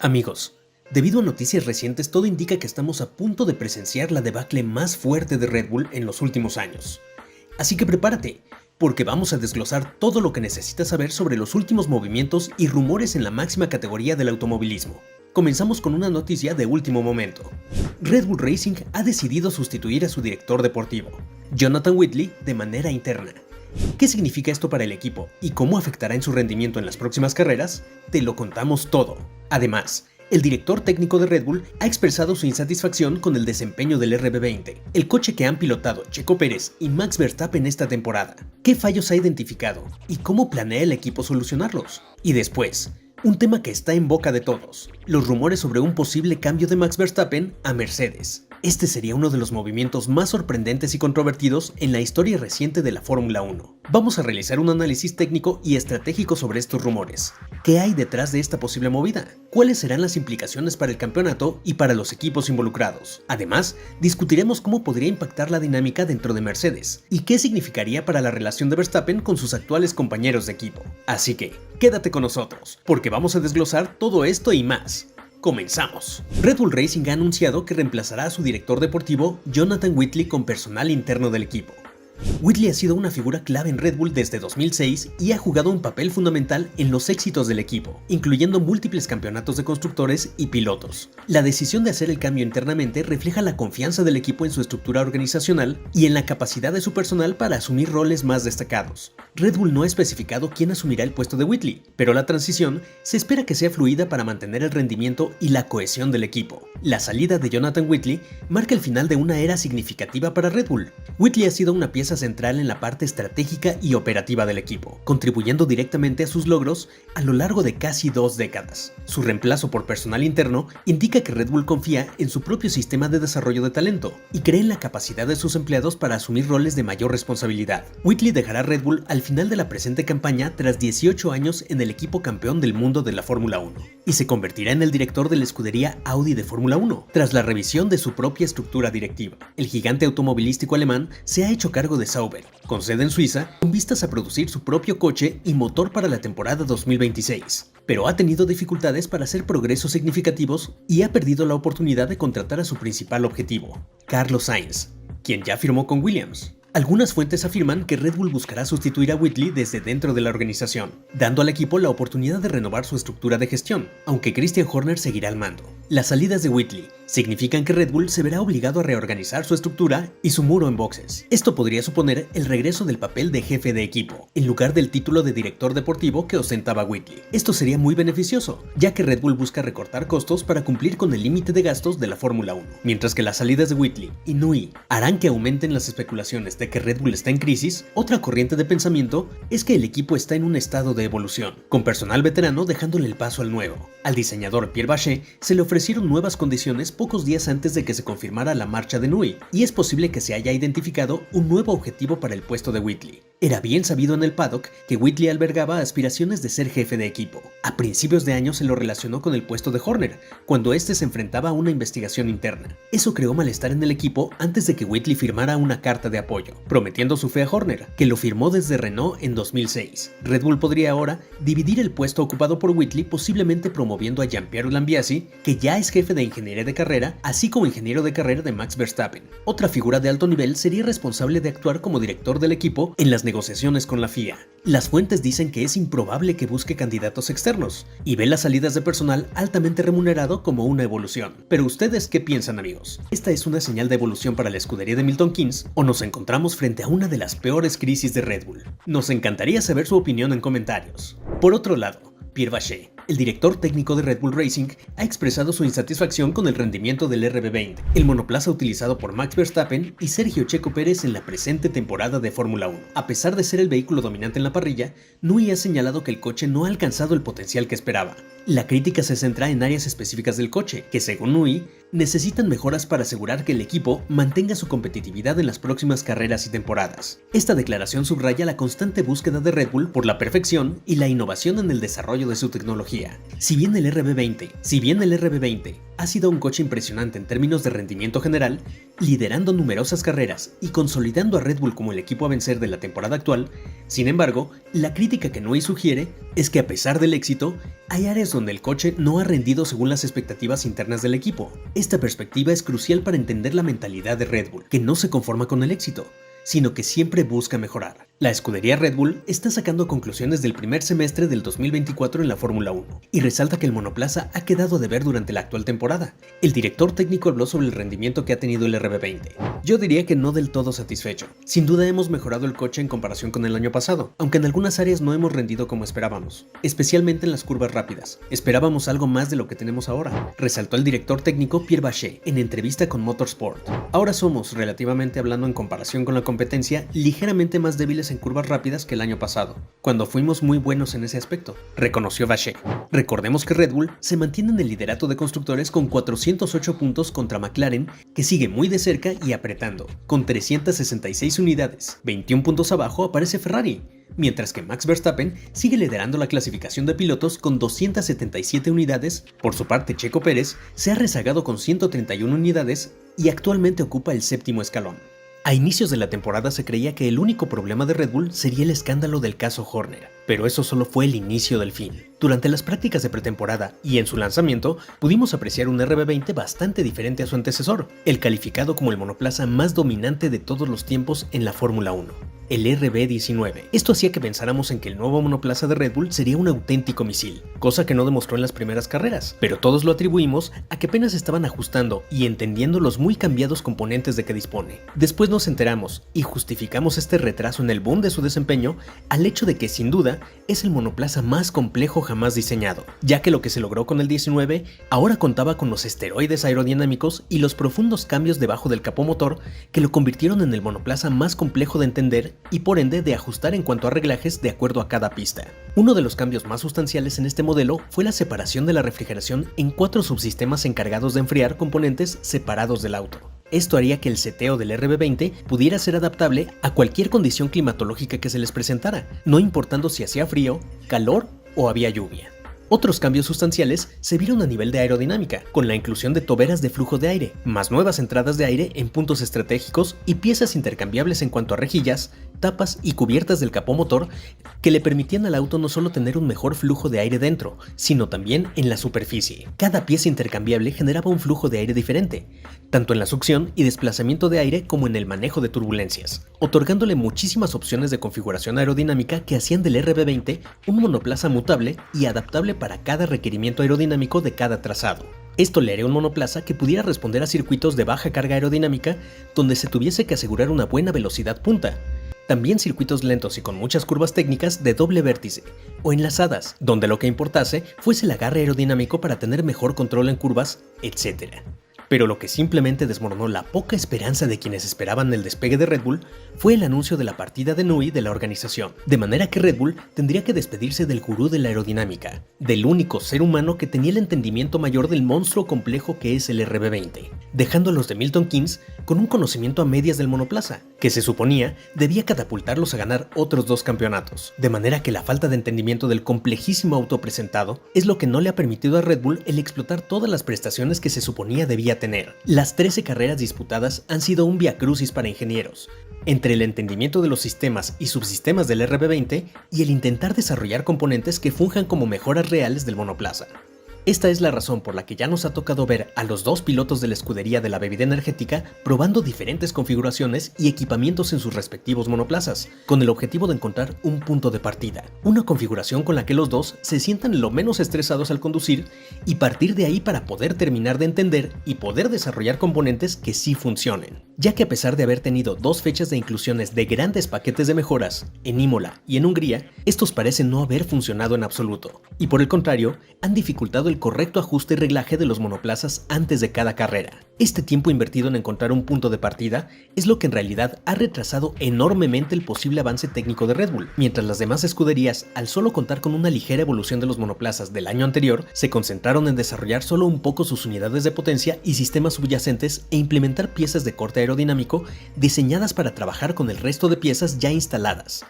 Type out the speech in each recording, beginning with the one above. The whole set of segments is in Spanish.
Amigos, debido a noticias recientes, todo indica que estamos a punto de presenciar la debacle más fuerte de Red Bull en los últimos años. Así que prepárate, porque vamos a desglosar todo lo que necesitas saber sobre los últimos movimientos y rumores en la máxima categoría del automovilismo. Comenzamos con una noticia de último momento. Red Bull Racing ha decidido sustituir a su director deportivo, Jonathan Whitley, de manera interna. ¿Qué significa esto para el equipo y cómo afectará en su rendimiento en las próximas carreras? Te lo contamos todo. Además, el director técnico de Red Bull ha expresado su insatisfacción con el desempeño del RB20, el coche que han pilotado Checo Pérez y Max Verstappen esta temporada. ¿Qué fallos ha identificado y cómo planea el equipo solucionarlos? Y después, un tema que está en boca de todos, los rumores sobre un posible cambio de Max Verstappen a Mercedes. Este sería uno de los movimientos más sorprendentes y controvertidos en la historia reciente de la Fórmula 1. Vamos a realizar un análisis técnico y estratégico sobre estos rumores. ¿Qué hay detrás de esta posible movida? ¿Cuáles serán las implicaciones para el campeonato y para los equipos involucrados? Además, discutiremos cómo podría impactar la dinámica dentro de Mercedes y qué significaría para la relación de Verstappen con sus actuales compañeros de equipo. Así que, quédate con nosotros, porque vamos a desglosar todo esto y más. Comenzamos. Red Bull Racing ha anunciado que reemplazará a su director deportivo, Jonathan Whitley, con personal interno del equipo. Whitley ha sido una figura clave en Red Bull desde 2006 y ha jugado un papel fundamental en los éxitos del equipo, incluyendo múltiples campeonatos de constructores y pilotos. La decisión de hacer el cambio internamente refleja la confianza del equipo en su estructura organizacional y en la capacidad de su personal para asumir roles más destacados. Red Bull no ha especificado quién asumirá el puesto de Whitley, pero la transición se espera que sea fluida para mantener el rendimiento y la cohesión del equipo. La salida de Jonathan Whitley marca el final de una era significativa para Red Bull. Whitley ha sido una pieza central en la parte estratégica y operativa del equipo, contribuyendo directamente a sus logros a lo largo de casi 2 décadas. Su reemplazo por personal interno indica que Red Bull confía en su propio sistema de desarrollo de talento y cree en la capacidad de sus empleados para asumir roles de mayor responsabilidad. Whitley dejará Red Bull al final de la presente campaña tras 18 años en el equipo campeón del mundo de la Fórmula 1 y se convertirá en el director de la escudería Audi de Fórmula 1 tras la revisión de su propia estructura directiva. El gigante automovilístico alemán se ha hecho cargo de Sauber, con sede en Suiza, con vistas a producir su propio coche y motor para la temporada 2026. Pero ha tenido dificultades para hacer progresos significativos y ha perdido la oportunidad de contratar a su principal objetivo, Carlos Sainz, quien ya firmó con Williams. Algunas fuentes afirman que Red Bull buscará sustituir a Whitley desde dentro de la organización, dando al equipo la oportunidad de renovar su estructura de gestión, aunque Christian Horner seguirá al mando. Las salidas de Whitley significan que Red Bull se verá obligado a reorganizar su estructura y su muro en boxes. Esto podría suponer el regreso del papel de jefe de equipo, en lugar del título de director deportivo que ostentaba Whitley. Esto sería muy beneficioso, ya que Red Bull busca recortar costos para cumplir con el límite de gastos de la Fórmula 1, mientras que las salidas de Whitley y Newey harán que aumenten las especulaciones de que Red Bull está en crisis. Otra corriente de pensamiento es que el equipo está en un estado de evolución, con personal veterano dejándole el paso al nuevo. Al diseñador Pierre Bache se le ofrecieron nuevas condiciones pocos días antes de que se confirmara la marcha de Newey, y es posible que se haya identificado un nuevo objetivo para el puesto de Whitley. Era bien sabido en el paddock que Whitley albergaba aspiraciones de ser jefe de equipo. A principios de año se lo relacionó con el puesto de Horner, cuando este se enfrentaba a una investigación interna. Eso creó malestar en el equipo antes de que Whitley firmara una carta de apoyo, prometiendo su fe a Horner, que lo firmó desde Renault en 2006. Red Bull podría ahora dividir el puesto ocupado por Whitley, posiblemente promoviendo a Gianpiero Lambiasi, que ya es jefe de ingeniería de carrera, así como ingeniero de carrera de Max Verstappen. Otra figura de alto nivel sería responsable de actuar como director del equipo en las negociaciones con la FIA. Las fuentes dicen que es improbable que busque candidatos externos y ve las salidas de personal altamente remunerado como una evolución. Pero ¿ustedes qué piensan, amigos? ¿Esta es una señal de evolución para la escudería de Milton Keynes o nos encontramos frente a una de las peores crisis de Red Bull? Nos encantaría saber su opinión en comentarios. Por otro lado, Pierre Bache, el director técnico de Red Bull Racing, ha expresado su insatisfacción con el rendimiento del RB20, el monoplaza utilizado por Max Verstappen y Sergio Checo Pérez en la presente temporada de Fórmula 1. A pesar de ser el vehículo dominante en la parrilla, Newey ha señalado que el coche no ha alcanzado el potencial que esperaba. La crítica se centra en áreas específicas del coche, que según Newey, necesitan mejoras para asegurar que el equipo mantenga su competitividad en las próximas carreras y temporadas. Esta declaración subraya la constante búsqueda de Red Bull por la perfección y la innovación en el desarrollo de su tecnología. Si bien el RB20 ha sido un coche impresionante en términos de rendimiento general, liderando numerosas carreras y consolidando a Red Bull como el equipo a vencer de la temporada actual. Sin embargo, la crítica que Newey sugiere es que a pesar del éxito, hay áreas donde el coche no ha rendido según las expectativas internas del equipo. Esta perspectiva es crucial para entender la mentalidad de Red Bull, que no se conforma con el éxito, sino que siempre busca mejorar. La escudería Red Bull está sacando conclusiones del primer semestre del 2024 en la Fórmula 1 y resalta que el monoplaza ha quedado a deber durante la actual temporada. El director técnico habló sobre el rendimiento que ha tenido el RB20. Yo diría que no del todo satisfecho. Sin duda hemos mejorado el coche en comparación con el año pasado, aunque en algunas áreas no hemos rendido como esperábamos, especialmente en las curvas rápidas. Esperábamos algo más de lo que tenemos ahora, resaltó el director técnico Pierre Bachelet en entrevista con Motorsport. Ahora somos, relativamente hablando en comparación con la competencia, ligeramente más débiles en curvas rápidas que el año pasado, cuando fuimos muy buenos en ese aspecto, reconoció Bachelet. Recordemos que Red Bull se mantiene en el liderato de constructores con 408 puntos contra McLaren, que sigue muy de cerca y apretando, con 366 unidades. 21 puntos abajo aparece Ferrari, mientras que Max Verstappen sigue liderando la clasificación de pilotos con 277 unidades. Por su parte, Checo Pérez se ha rezagado con 131 unidades y actualmente ocupa el séptimo escalón. A inicios de la temporada se creía que el único problema de Red Bull sería el escándalo del caso Horner, pero eso solo fue el inicio del fin. Durante las prácticas de pretemporada y en su lanzamiento, pudimos apreciar un RB20 bastante diferente a su antecesor, el calificado como el monoplaza más dominante de todos los tiempos en la Fórmula 1. El RB19. Esto hacía que pensáramos en que el nuevo monoplaza de Red Bull sería un auténtico misil, cosa que no demostró en las primeras carreras, pero todos lo atribuimos a que apenas estaban ajustando y entendiendo los muy cambiados componentes de que dispone. Después nos enteramos y justificamos este retraso en el boom de su desempeño al hecho de que sin duda es el monoplaza más complejo jamás diseñado, ya que lo que se logró con el 19 ahora contaba con los esteroides aerodinámicos y los profundos cambios debajo del capó motor que lo convirtieron en el monoplaza más complejo de entender y por ende de ajustar en cuanto a reglajes de acuerdo a cada pista. Uno de los cambios más sustanciales en este modelo fue la separación de la refrigeración en 4 subsistemas encargados de enfriar componentes separados del auto. Esto haría que el seteo del RB20 pudiera ser adaptable a cualquier condición climatológica que se les presentara, no importando si hacía frío, calor o había lluvia. Otros cambios sustanciales se vieron a nivel de aerodinámica, con la inclusión de toberas de flujo de aire, más nuevas entradas de aire en puntos estratégicos y piezas intercambiables en cuanto a rejillas, tapas y cubiertas del capó motor que le permitían al auto no solo tener un mejor flujo de aire dentro, sino también en la superficie. Cada pieza intercambiable generaba un flujo de aire diferente, tanto en la succión y desplazamiento de aire como en el manejo de turbulencias, otorgándole muchísimas opciones de configuración aerodinámica que hacían del RB20 un monoplaza mutable y adaptable para cada requerimiento aerodinámico de cada trazado. Esto le haría un monoplaza que pudiera responder a circuitos de baja carga aerodinámica donde se tuviese que asegurar una buena velocidad punta. También circuitos lentos y con muchas curvas técnicas de doble vértice o enlazadas, donde lo que importase fuese el agarre aerodinámico para tener mejor control en curvas, etc. Pero lo que simplemente desmoronó la poca esperanza de quienes esperaban el despegue de Red Bull fue el anuncio de la partida de Newey de la organización, de manera que Red Bull tendría que despedirse del gurú de la aerodinámica, del único ser humano que tenía el entendimiento mayor del monstruo complejo que es el RB20, dejando a los de Milton Keynes con un conocimiento a medias del monoplaza, que se suponía debía catapultarlos a ganar otros 2 campeonatos, de manera que la falta de entendimiento del complejísimo auto presentado es lo que no le ha permitido a Red Bull el explotar todas las prestaciones que se suponía debía tener. Las 13 carreras disputadas han sido un viacrucis para ingenieros, entre el entendimiento de los sistemas y subsistemas del RB20 y el intentar desarrollar componentes que funjan como mejoras reales del monoplaza. Esta es la razón por la que ya nos ha tocado ver a los 2 pilotos de la escudería de la bebida energética probando diferentes configuraciones y equipamientos en sus respectivos monoplazas, con el objetivo de encontrar un punto de partida, una configuración con la que los 2 se sientan lo menos estresados al conducir y partir de ahí para poder terminar de entender y poder desarrollar componentes que sí funcionen, ya que a pesar de haber tenido 2 fechas de inclusiones de grandes paquetes de mejoras, en Imola y en Hungría, estos parecen no haber funcionado en absoluto, y por el contrario, han dificultado el correcto ajuste y reglaje de los monoplazas antes de cada carrera. Este tiempo invertido en encontrar un punto de partida es lo que en realidad ha retrasado enormemente el posible avance técnico de Red Bull, mientras las demás escuderías, al solo contar con una ligera evolución de los monoplazas del año anterior, se concentraron en desarrollar solo un poco sus unidades de potencia y sistemas subyacentes e implementar piezas de corte aerodinámico diseñadas para trabajar con el resto de piezas ya instaladas,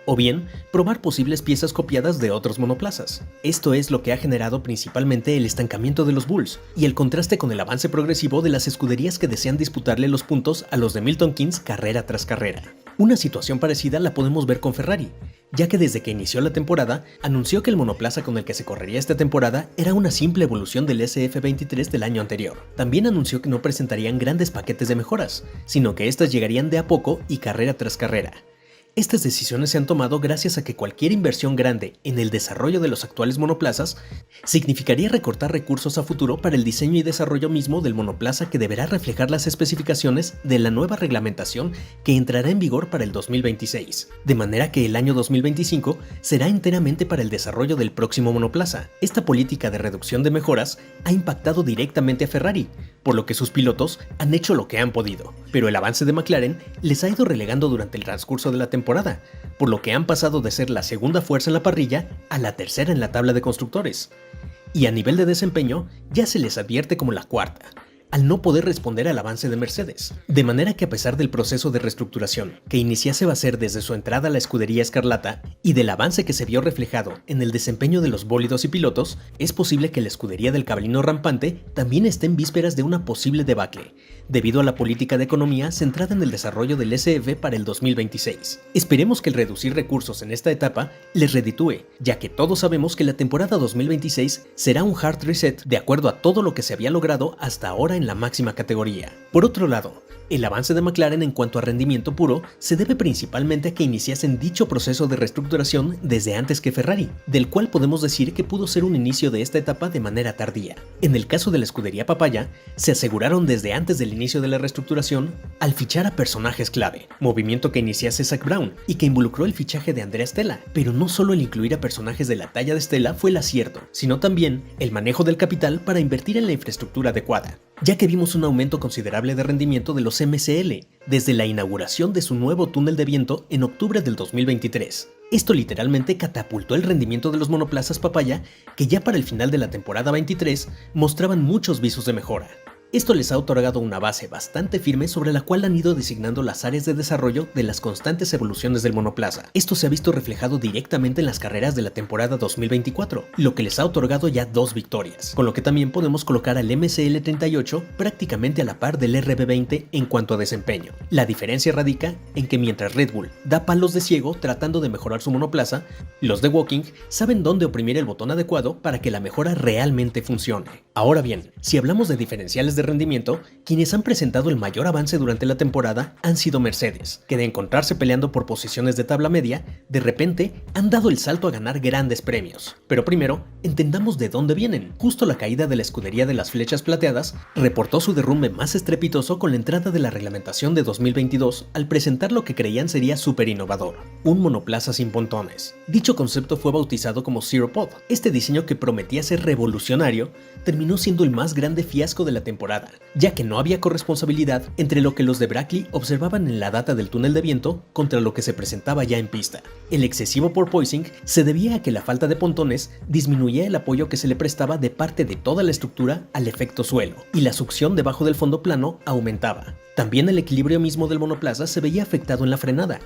o bien probar posibles piezas copiadas de otros monoplazas. Esto es lo que ha generado principalmente el estancamiento de los Bulls y el contraste con el avance progresivo de las escuderías que desean disputarle los puntos a los de Milton Keynes carrera tras carrera. Una situación parecida la podemos ver con Ferrari, ya que desde que inició la temporada anunció que el monoplaza con el que se correría esta temporada era una simple evolución del SF23 del año anterior. También anunció que no presentarían grandes paquetes de mejoras, sino que estas llegarían de a poco y carrera tras carrera. Estas decisiones se han tomado gracias a que cualquier inversión grande en el desarrollo de los actuales monoplazas significaría recortar recursos a futuro para el diseño y desarrollo mismo del monoplaza, que deberá reflejar las especificaciones de la nueva reglamentación que entrará en vigor para el 2026, de manera que el año 2025 será enteramente para el desarrollo del próximo monoplaza. Esta política de reducción de mejoras ha impactado directamente a Ferrari, por lo que sus pilotos han hecho lo que han podido, pero el avance de McLaren les ha ido relegando durante el transcurso de la temporada, por lo que han pasado de ser la segunda fuerza en la parrilla a la tercera en la tabla de constructores. Y a nivel de desempeño, ya se les advierte como la cuarta, al no poder responder al avance de Mercedes. De manera que, a pesar del proceso de reestructuración que iniciase a ser desde su entrada a la escudería escarlata y del avance que se vio reflejado en el desempeño de los bólidos y pilotos, es posible que la escudería del cabalino rampante también esté en vísperas de una posible debacle, debido a la política de economía centrada en el desarrollo del SF para el 2026. Esperemos que el reducir recursos en esta etapa les reditúe, ya que todos sabemos que la temporada 2026 será un hard reset de acuerdo a todo lo que se había logrado hasta ahora en la máxima categoría. Por otro lado, el avance de McLaren en cuanto a rendimiento puro se debe principalmente a que iniciasen dicho proceso de reestructuración desde antes que Ferrari, del cual podemos decir que pudo ser un inicio de esta etapa de manera tardía. En el caso de la escudería Papaya, se aseguraron desde antes del inicio de la reestructuración al fichar a personajes clave, movimiento que iniciase Zak Brown y que involucró el fichaje de Andrea Stella. Pero no solo el incluir a personajes de la talla de Stella fue el acierto, sino también el manejo del capital para invertir en la infraestructura adecuada, ya que vimos un aumento considerable de rendimiento de los MCL desde la inauguración de su nuevo túnel de viento en octubre del 2023. Esto literalmente catapultó el rendimiento de los monoplazas Papaya, que ya para el final de la temporada 23 mostraban muchos visos de mejora. Esto les ha otorgado una base bastante firme sobre la cual han ido designando las áreas de desarrollo de las constantes evoluciones del monoplaza. Esto se ha visto reflejado directamente en las carreras de la temporada 2024, lo que les ha otorgado ya 2 victorias, con lo que también podemos colocar al MCL 38 prácticamente a la par del RB20 en cuanto a desempeño. La diferencia radica en que mientras Red Bull da palos de ciego tratando de mejorar su monoplaza, los de Woking saben dónde oprimir el botón adecuado para que la mejora realmente funcione. Ahora bien, si hablamos de diferenciales de rendimiento, quienes han presentado el mayor avance durante la temporada han sido Mercedes, que de encontrarse peleando por posiciones de tabla media, de repente han dado el salto a ganar grandes premios. Pero primero, entendamos de dónde vienen. Justo la caída de la escudería de las flechas plateadas reportó su derrumbe más estrepitoso con la entrada de la reglamentación de 2022 al presentar lo que creían sería súper innovador, un monoplaza sin pontones. Dicho concepto fue bautizado como Zero Pod. Este diseño, que prometía ser revolucionario, terminó siendo el más grande fiasco de la temporada, ya que no había corresponsabilidad entre lo que los de Brackley observaban en la data del túnel de viento contra lo que se presentaba ya en pista. El excesivo porpoising se debía a que la falta de pontones disminuía el apoyo que se le prestaba de parte de toda la estructura al efecto suelo, y la succión debajo del fondo plano aumentaba. También el equilibrio mismo del monoplaza se veía afectado en la frenada.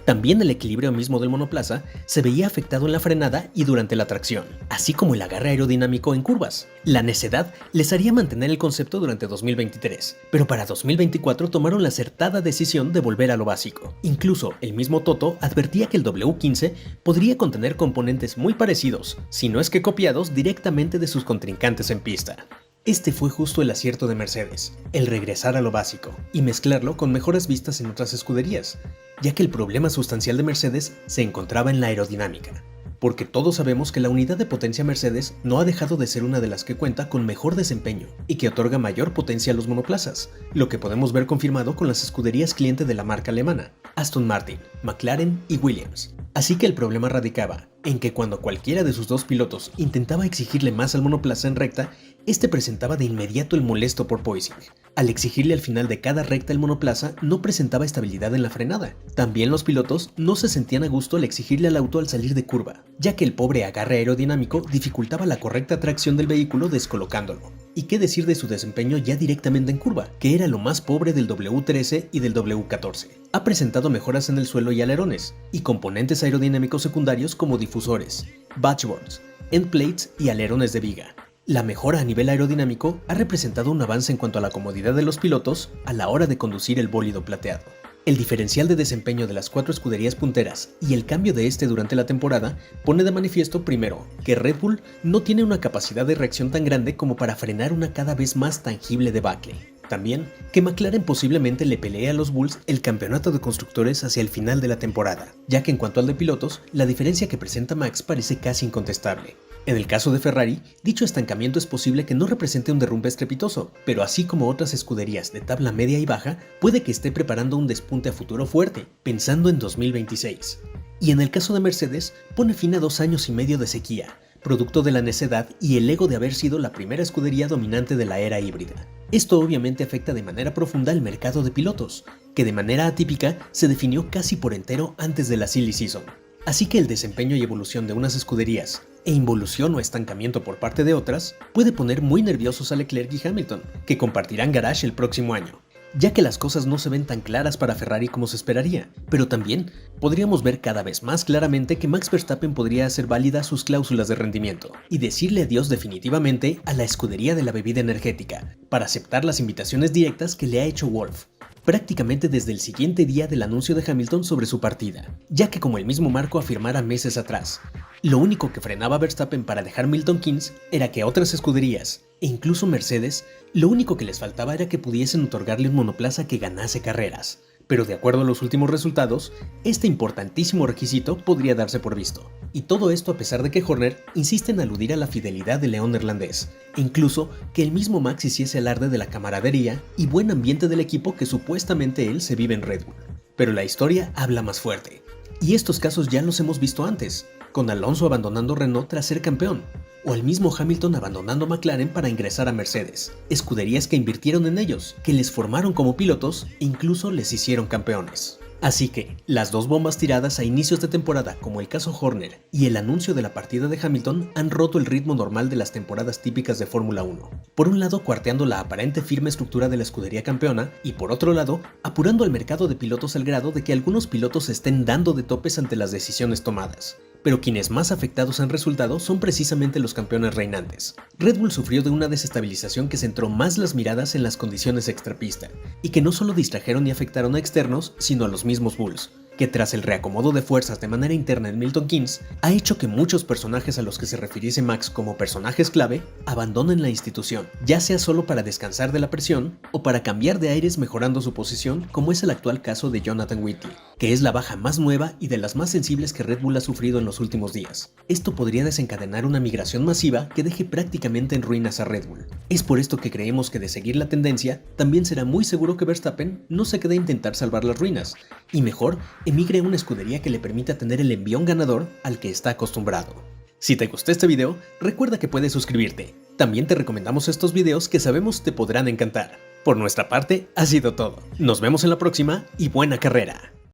Y durante la tracción, así como el agarre aerodinámico en curvas. La necedad les haría mantener el concepto durante 2023, pero para 2024 tomaron la acertada decisión de volver a lo básico. Incluso el mismo Toto advertía que el W15 podría contener componentes muy parecidos, si no es que copiados directamente de sus contrincantes en pista. Este fue justo el acierto de Mercedes, el regresar a lo básico y mezclarlo con mejoras vistas en otras escuderías, ya que el problema sustancial de Mercedes se encontraba en la aerodinámica, porque todos sabemos que la unidad de potencia Mercedes no ha dejado de ser una de las que cuenta con mejor desempeño y que otorga mayor potencia a los monoplazas, lo que podemos ver confirmado con las escuderías cliente de la marca alemana, Aston Martin, McLaren y Williams. Así que el problema radicaba en que cuando cualquiera de sus dos pilotos intentaba exigirle más al monoplaza en recta, este presentaba de inmediato el molesto porpoising, Al exigirle al final de cada recta el monoplaza, no presentaba estabilidad en la frenada. También los pilotos no se sentían a gusto al exigirle al auto al salir de curva, ya que el pobre agarre aerodinámico dificultaba la correcta tracción del vehículo descolocándolo. Y qué decir de su desempeño ya directamente en curva, que era lo más pobre del W13 y del W14. Ha presentado mejoras en el suelo y alerones, y componentes aerodinámicos secundarios como difusores, batchboards, endplates y alerones de viga. La mejora a nivel aerodinámico ha representado un avance en cuanto a la comodidad de los pilotos a la hora de conducir el bólido plateado. El diferencial de desempeño de las 4 escuderías punteras y el cambio de este durante la temporada pone de manifiesto primero que Red Bull no tiene una capacidad de reacción tan grande como para frenar una cada vez más tangible debacle. También que McLaren posiblemente le pelee a los Bulls el campeonato de constructores hacia el final de la temporada, ya que en cuanto al de pilotos, la diferencia que presenta Max parece casi incontestable. En el caso de Ferrari, dicho estancamiento es posible que no represente un derrumbe estrepitoso, pero así como otras escuderías de tabla media y baja, puede que esté preparando un despunte a futuro fuerte, pensando en 2026. Y en el caso de Mercedes, pone fin a 2 años y medio de sequía, producto de la necedad y el ego de haber sido la primera escudería dominante de la era híbrida. Esto obviamente afecta de manera profunda el mercado de pilotos, que de manera atípica se definió casi por entero antes de la silly season. Así que el desempeño y evolución de unas escuderías, e involución o estancamiento por parte de otras, puede poner muy nerviosos a Leclerc y Hamilton, que compartirán garage el próximo año, ya que las cosas no se ven tan claras para Ferrari como se esperaría, pero también podríamos ver cada vez más claramente que Max Verstappen podría hacer válidas sus cláusulas de rendimiento y decirle adiós definitivamente a la escudería de la bebida energética, para aceptar las invitaciones directas que le ha hecho Wolff, prácticamente desde el siguiente día del anuncio de Hamilton sobre su partida, ya que como el mismo Marco afirmara meses atrás, lo único que frenaba a Verstappen para dejar Milton Keynes era que otras escuderías, e incluso Mercedes, lo único que les faltaba era que pudiesen otorgarle un monoplaza que ganase carreras. Pero de acuerdo a los últimos resultados, este importantísimo requisito podría darse por visto. Y todo esto a pesar de que Horner insiste en aludir a la fidelidad del león neerlandés, e incluso que el mismo Max hiciese alarde de la camaradería y buen ambiente del equipo que supuestamente él se vive en Red Bull. Pero la historia habla más fuerte. Y estos casos ya los hemos visto antes, con Alonso abandonando Renault tras ser campeón, o el mismo Hamilton abandonando McLaren para ingresar a Mercedes, escuderías que invirtieron en ellos, que les formaron como pilotos e incluso les hicieron campeones. Así que, las dos bombas tiradas a inicios de temporada, como el caso Horner y el anuncio de la partida de Hamilton, han roto el ritmo normal de las temporadas típicas de Fórmula 1. Por un lado, cuarteando la aparente firme estructura de la escudería campeona, y por otro lado, apurando al mercado de pilotos al grado de que algunos pilotos estén dando de topes ante las decisiones tomadas. Pero quienes más afectados han resultado son precisamente los campeones reinantes. Red Bull sufrió de una desestabilización que centró más las miradas en las condiciones extrapista, y que no solo distrajeron y afectaron a externos, sino a los mismos Bulls, que tras el reacomodo de fuerzas de manera interna en Milton Keynes, ha hecho que muchos personajes a los que se refiriese Max como personajes clave abandonen la institución, ya sea solo para descansar de la presión o para cambiar de aires mejorando su posición, como es el actual caso de Jonathan Whitley, que es la baja más nueva y de las más sensibles que Red Bull ha sufrido en los últimos días. Esto podría desencadenar una migración masiva que deje prácticamente en ruinas a Red Bull. Es por esto que creemos que de seguir la tendencia, también será muy seguro que Verstappen no se quede a intentar salvar las ruinas, y mejor, emigre a una escudería que le permita tener el envión ganador al que está acostumbrado. Si te gustó este video, recuerda que puedes suscribirte. También te recomendamos estos videos que sabemos te podrán encantar. Por nuestra parte, ha sido todo. Nos vemos en la próxima y buena carrera.